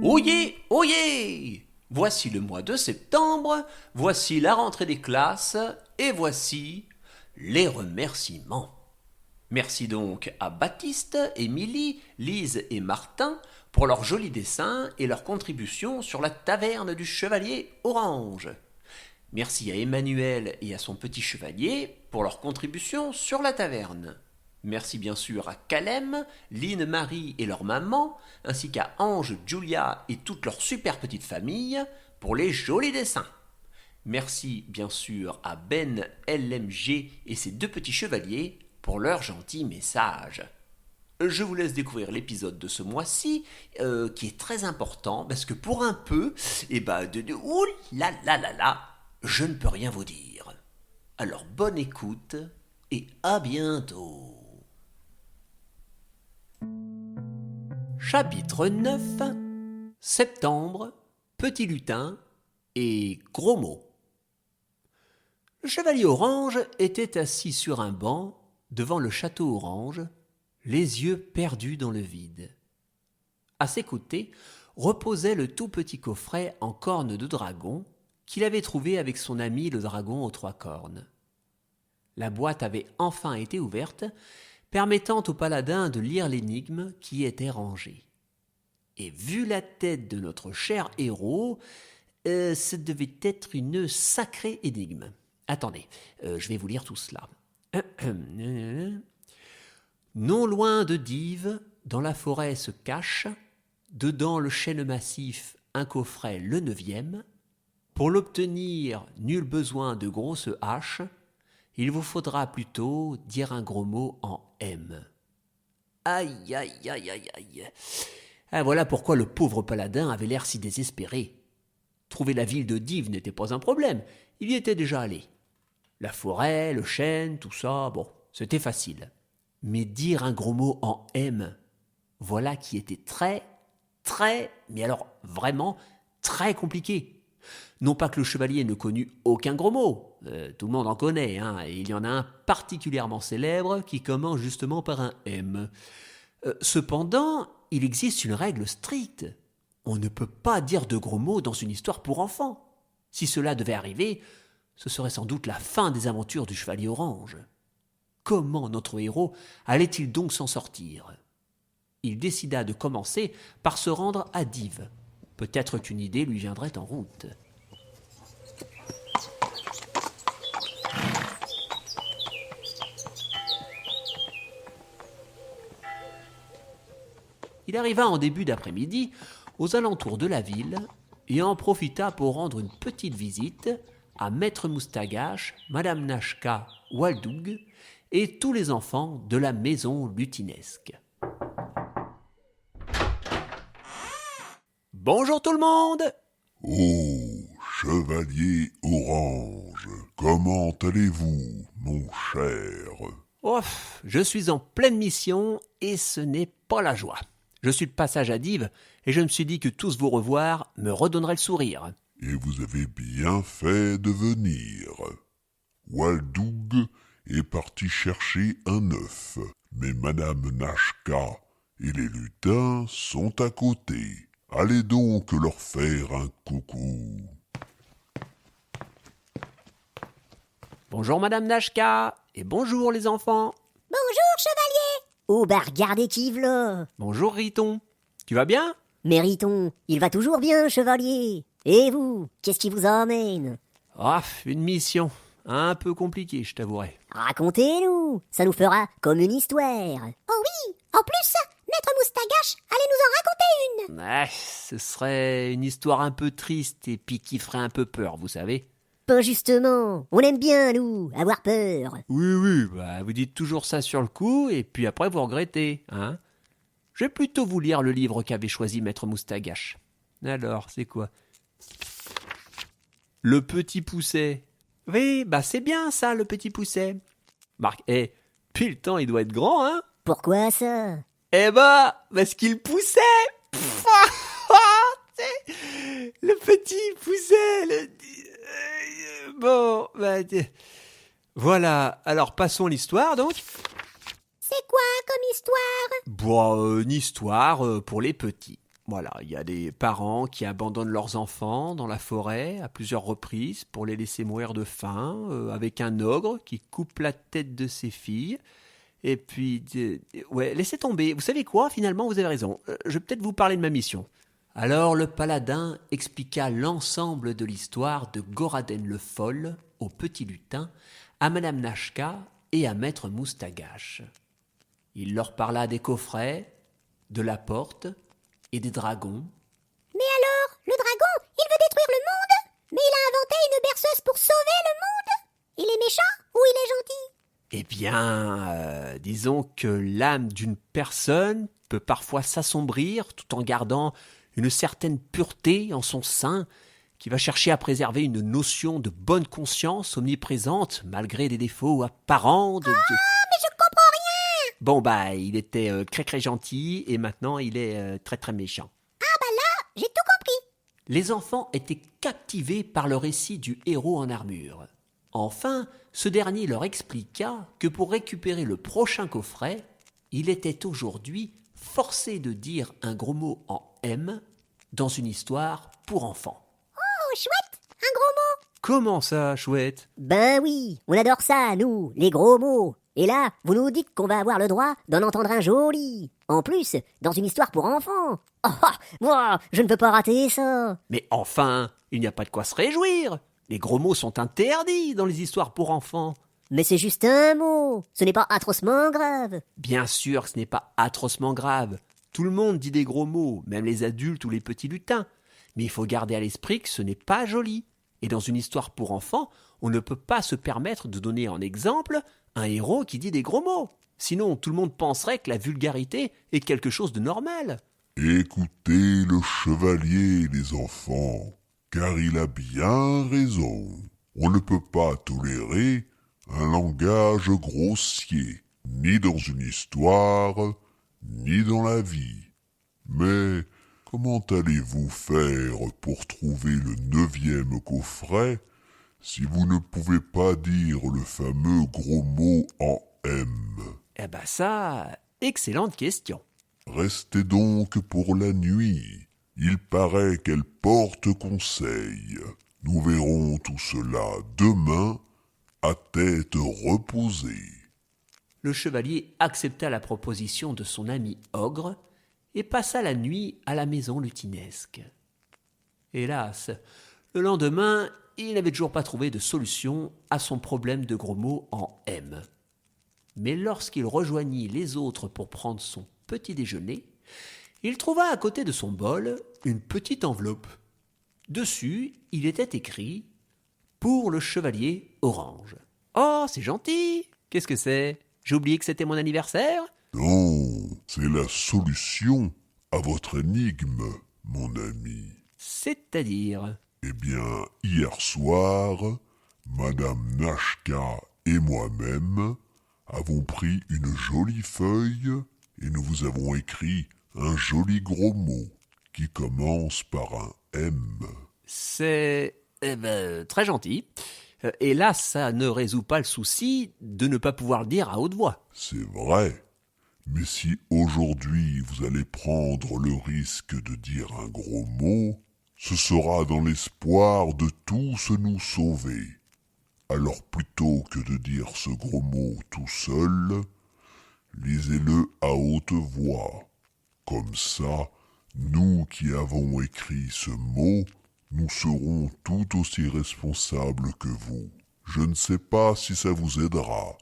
Oyez, oyez! Voici le mois de septembre, voici la rentrée des classes, et voici les remerciements. Merci donc à Baptiste, Émilie, Lise et Martin pour leurs jolis dessins et leurs contributions sur la taverne du Chevalier Orange. Merci à Emmanuel et à son petit chevalier pour leurs contributions sur la taverne. Merci bien sûr à Calem, Lynn, Marie et leur maman, ainsi qu'à Ange, Julia et toute leur super petite famille pour les jolis dessins. Merci bien sûr à Ben, LMG et ses deux petits chevaliers pour leurs gentils messages. Je vous laisse découvrir l'épisode de ce mois-ci, qui est très important, parce que pour un peu, ouh là là là là, je ne peux rien vous dire. Alors bonne écoute et à bientôt. Chapitre 9. Septembre, petit lutin et gros mots. Le chevalier Orange était assis sur un banc devant le château Orange, les yeux perdus dans le vide. À ses côtés reposait le tout petit coffret en cornes de dragon qu'il avait trouvé avec son ami le dragon aux trois cornes. La boîte avait enfin été ouverte, permettant au paladin de lire l'énigme qui y était rangée. Et vu la tête de notre cher héros, ce devait être une sacrée énigme. Attendez, je vais vous lire tout cela. Non loin de Dives, dans la forêt se cache, dedans le chêne massif, un coffret le 9e. Pour l'obtenir, nul besoin de grosses haches, il vous faudra plutôt dire un gros mot en M. Aïe, aïe, aïe, aïe, aïe. Ah, voilà pourquoi le pauvre paladin avait l'air si désespéré. Trouver la ville de Dives n'était pas un problème, il y était déjà allé. La forêt, le chêne, tout ça, bon, c'était facile. Mais dire un gros mot en M, voilà qui était mais alors vraiment très compliqué. Non pas que le chevalier ne connût aucun gros mot, tout le monde en connaît, et il y en a un particulièrement célèbre qui commence justement par un M. Cependant, il existe une règle stricte. On ne peut pas dire de gros mots dans une histoire pour enfants. Si cela devait arriver, ce serait sans doute la fin des aventures du chevalier Orange. Comment notre héros allait-il donc s'en sortir ? Il décida de commencer par se rendre à Dives. Peut-être qu'une idée lui viendrait en route. Il arriva en début d'après-midi aux alentours de la ville et en profita pour rendre une petite visite à Maître Moustagache, Madame Nashka, Waldoug et tous les enfants de la maison lutinesque. Bonjour tout le monde! Oh, chevalier Orange, comment allez-vous, mon cher? Je suis en pleine mission et ce n'est pas la joie. Je suis de passage à Dives et je me suis dit que tous vous revoir me redonnerait le sourire. Et vous avez bien fait de venir. Waldoug est parti chercher un œuf, mais Madame Nashka et les lutins sont à côté. Allez donc leur faire un coucou. Bonjour Madame Nashka et bonjour les enfants. Bonjour, chevalier. Oh, regardez qui v'là. Bonjour Riton. Tu vas bien? Mériton, il va toujours bien, chevalier. Et vous, qu'est-ce qui vous emmène? Une mission un peu compliquée, je t'avouerai. Racontez-nous, ça nous fera comme une histoire. Oh oui, en plus, Maître Moustagache allait nous en raconter une. Ce serait une histoire un peu triste et puis qui ferait un peu peur, vous savez. Pas justement, on aime bien, nous, avoir peur. Oui, vous dites toujours ça sur le coup et puis après vous regrettez, hein. Je vais plutôt vous lire le livre qu'avait choisi Maître Moustagache. Alors, c'est quoi? Le petit pousset. Oui, c'est bien ça, le petit pousset. Marc, puis le temps, il doit être grand, hein? Pourquoi ça? Parce qu'il poussait. Le petit pousset. Voilà, alors passons l'histoire, donc. C'est quoi comme histoire? Une histoire pour les petits. Voilà, il y a des parents qui abandonnent leurs enfants dans la forêt à plusieurs reprises pour les laisser mourir de faim, avec un ogre qui coupe la tête de ses filles. Et puis, ouais, laissez tomber. Vous savez quoi, finalement, vous avez raison. Je vais peut-être vous parler de ma mission. Alors le paladin expliqua l'ensemble de l'histoire de Goraden le Foll au petit lutin, à Madame Nashka et à Maître Moustagache. Il leur parla des coffrets, de la porte et des dragons. Mais alors, le dragon, il veut détruire le monde? Mais il a inventé une berceuse pour sauver le monde? Il est méchant ou il est gentil? Eh bien, disons que l'âme d'une personne peut parfois s'assombrir tout en gardant une certaine pureté en son sein, qui va chercher à préserver une notion de bonne conscience omniprésente malgré des défauts apparents de... Mais je comprends rien! Bon bah, il était très gentil et maintenant il est très méchant. J'ai tout compris. Les enfants étaient captivés par le récit du héros en armure. Enfin, ce dernier leur expliqua que pour récupérer le prochain coffret, il était aujourd'hui forcé de dire un gros mot en M dans une histoire pour enfants. Oh, chouette! Un gros mot! Comment ça, chouette? Ben oui, on adore ça, nous, les gros mots. Et là, vous nous dites qu'on va avoir le droit d'en entendre un joli. En plus, dans une histoire pour enfants. Oh, moi, je ne peux pas rater ça. Mais enfin, il n'y a pas de quoi se réjouir. Les gros mots sont interdits dans les histoires pour enfants. Mais c'est juste un mot. Ce n'est pas atrocement grave. Bien sûr que ce n'est pas atrocement grave. Tout le monde dit des gros mots, même les adultes ou les petits lutins. Mais il faut garder à l'esprit que ce n'est pas joli. Et dans une histoire pour enfants, on ne peut pas se permettre de donner en exemple un héros qui dit des gros mots. Sinon, tout le monde penserait que la vulgarité est quelque chose de normal. Écoutez le chevalier, les enfants, car il a bien raison. On ne peut pas tolérer un langage grossier, ni dans une histoire, ni dans la vie. Mais comment allez-vous faire pour trouver le 9e coffret si vous ne pouvez pas dire le fameux gros mot en M? Eh ben ça, excellente question. Restez donc pour la nuit. Il paraît qu'elle porte conseil. Nous verrons tout cela demain, à tête reposée. Le chevalier accepta la proposition de son ami ogre et passa la nuit à la maison lutinesque. Hélas, le lendemain, il n'avait toujours pas trouvé de solution à son problème de gros mots en M. Mais lorsqu'il rejoignit les autres pour prendre son petit déjeuner, il trouva à côté de son bol une petite enveloppe. Dessus, il était écrit « Pour le chevalier orange ». Oh, c'est gentil! Qu'est-ce que c'est? J'ai oublié que c'était mon anniversaire? Non, c'est la solution à votre énigme, mon ami. C'est-à-dire? Eh bien, hier soir, Madame Nashka et moi-même avons pris une jolie feuille et nous vous avons écrit un joli gros mot qui commence par un M. C'est très gentil. Et là, ça ne résout pas le souci de ne pas pouvoir le dire à haute voix. C'est vrai, mais si aujourd'hui vous allez prendre le risque de dire un gros mot, ce sera dans l'espoir de tous nous sauver. Alors plutôt que de dire ce gros mot tout seul, lisez-le à haute voix. Comme ça, nous qui avons écrit ce mot, nous serons tout aussi responsables que vous. Je ne sais pas si ça vous aidera,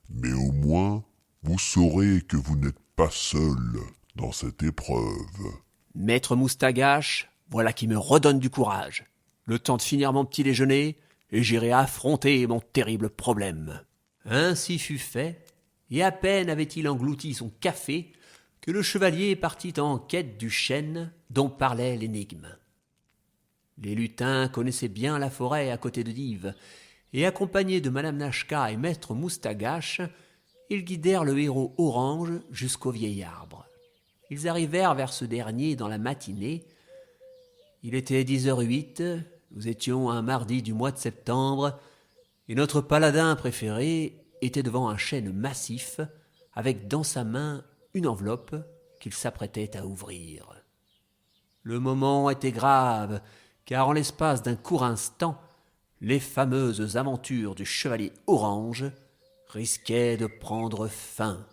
mais au moins, vous saurez que vous n'êtes pas seul dans cette épreuve. Maître Moustagache, voilà qui me redonne du courage. Le temps de finir mon petit déjeuner, et j'irai affronter mon terrible problème. Ainsi fut fait, et à peine avait-il englouti son café que le chevalier partit en quête du chêne dont parlait l'énigme. Les lutins connaissaient bien la forêt à côté de Dives, et accompagnés de Madame Nashka et Maître Moustagache, ils guidèrent le héros orange jusqu'au vieil arbre. Ils arrivèrent vers ce dernier dans la matinée. Il était 10h08, nous étions un mardi du mois de septembre, et notre paladin préféré était devant un chêne massif, avec dans sa main une enveloppe qu'il s'apprêtait à ouvrir. Le moment était grave, car en l'espace d'un court instant, les fameuses aventures du chevalier Orange risquaient de prendre fin.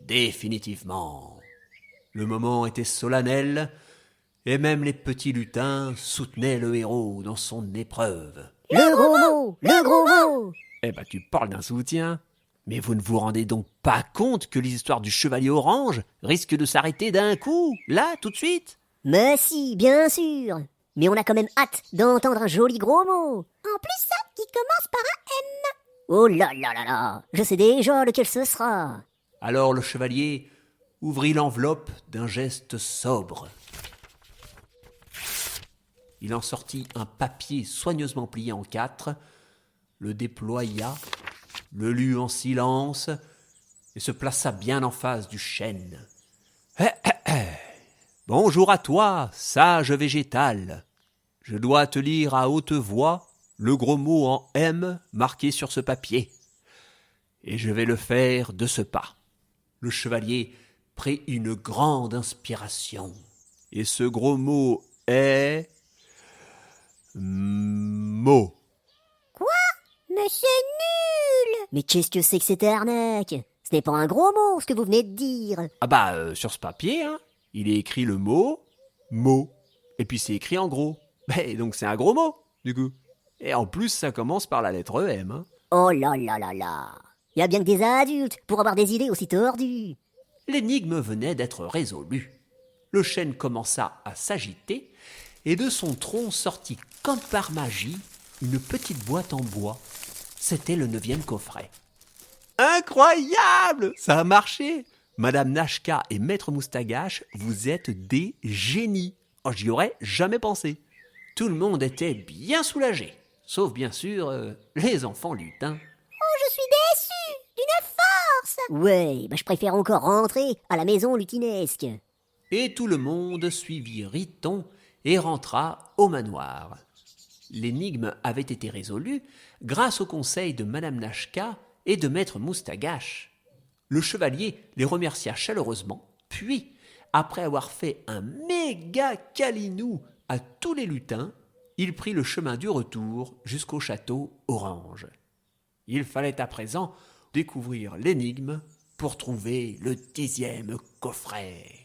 Définitivement. Le moment était solennel, et même les petits lutins soutenaient le héros dans son épreuve. Le gros mot, le gros mot. Eh ben, tu parles d'un soutien. Mais vous ne vous rendez donc pas compte que l'histoire du chevalier Orange risque de s'arrêter d'un coup, là, tout de suite? Mais si, bien sûr. Mais on a quand même hâte d'entendre un joli gros mot. En plus, ça, qui commence par un M. Oh là là là là, je sais déjà lequel ce sera. Alors le chevalier ouvrit l'enveloppe d'un geste sobre. Il en sortit un papier soigneusement plié en 4, le déploya, le lut en silence et se plaça bien en face du chêne. « Bonjour à toi, sage végétal. Je dois te lire à haute voix le gros mot en M marqué sur ce papier. Et je vais le faire de ce pas. » Le chevalier prit une grande inspiration. Et ce gros mot est... mot. Quoi? Mais c'est nul! Mais qu'est-ce que c'est que cette arnaque? Ce n'est pas un gros mot, ce que vous venez de dire. Ah bah, sur ce papier, hein, il est écrit le mot « mot ». Et puis c'est écrit en gros. Donc c'est un gros mot, du coup. Et en plus, ça commence par la lettre M. Hein. Oh là là là là. Il y a bien que des adultes pour avoir des idées aussi tordues. L'énigme venait d'être résolue. Le chêne commença à s'agiter, et de son tronc sortit comme par magie une petite boîte en bois. C'était le 9e coffret. Incroyable! Ça a marché! Madame Nashka et Maître Moustagache, vous êtes des génies. Oh, j'y aurais jamais pensé. Tout le monde était bien soulagé, sauf bien sûr les enfants lutins. Oh, je suis déçue! D'une force! Ouais, je préfère encore rentrer à la maison lutinesque. Et tout le monde suivit Riton et rentra au manoir. L'énigme avait été résolue grâce au conseil de Madame Nashka et de Maître Moustagache. Le chevalier les remercia chaleureusement, puis, après avoir fait un méga câlinou à tous les lutins, il prit le chemin du retour jusqu'au château Orange. Il fallait à présent découvrir l'énigme pour trouver le 10e coffret.